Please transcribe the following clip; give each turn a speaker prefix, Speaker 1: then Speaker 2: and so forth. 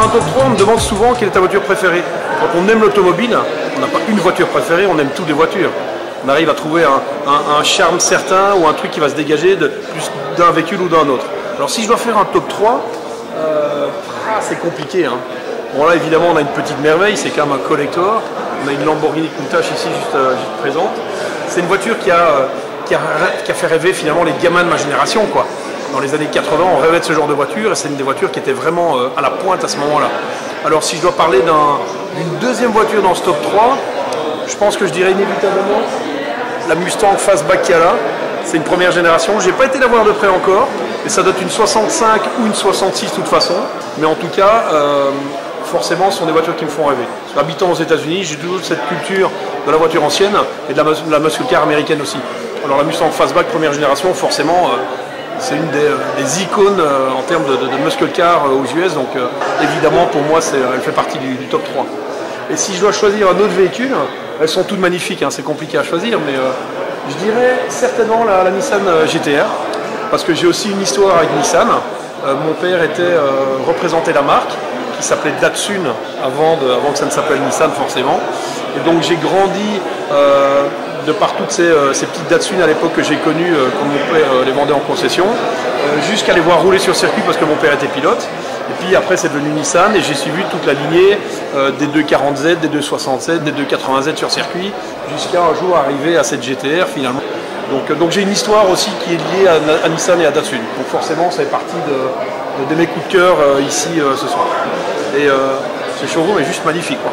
Speaker 1: un top 3, on me demande souvent quelle est ta voiture préférée. Quand on aime l'automobile, on n'a pas une voiture préférée, on aime toutes les voitures. On arrive à trouver un charme certain ou un truc qui va se dégager de plus d'un véhicule ou d'un autre. Alors si je dois faire un top 3, c'est compliqué. Hein. Bon là évidemment on a une petite merveille, c'est quand même un collector. On a une Lamborghini Countach ici juste présente. C'est une voiture qui a fait rêver finalement les gamins de ma génération, quoi. Dans les années 80, on rêvait de ce genre de voiture et c'est une des voitures qui était vraiment à la pointe à ce moment-là. Alors si je dois parler d'une deuxième voiture dans ce top 3, je pense que je dirais inévitablement la Mustang Fastback qu'il y a là. C'est une première génération. Je n'ai pas été la voir de près encore, mais ça doit être une 65 ou une 66 de toute façon. Mais en tout cas, forcément, ce sont des voitures qui me font rêver. Habitant aux États-Unis, j'ai toujours cette culture de la voiture ancienne et de la muscle car américaine aussi. Alors la Mustang Fastback première génération, forcément, c'est une des icônes en termes de muscle car aux US. Donc évidemment, pour moi, elle fait partie du top 3. Et si je dois choisir un autre véhicule, elles sont toutes magnifiques, hein, c'est compliqué à choisir, mais je dirais certainement la Nissan GT-R, parce que j'ai aussi une histoire avec Nissan. Mon père représentait la marque, qui s'appelait Datsun, avant que ça ne s'appelle Nissan forcément. Et donc j'ai grandi de par toutes ces petites Datsun à l'époque que j'ai connues quand mon père les vendait en concession, jusqu'à les voir rouler sur circuit parce que mon père était pilote. Et puis après c'est devenu Nissan et j'ai suivi toute la lignée des 240Z, des 260Z, des 280Z sur circuit, jusqu'à un jour arriver à cette GT-R finalement. Donc j'ai une histoire aussi qui est liée à Nissan et à Datsun. Donc forcément ça fait partie de mes coups de cœur ici ce soir. Et ce showroom est juste magnifique, quoi.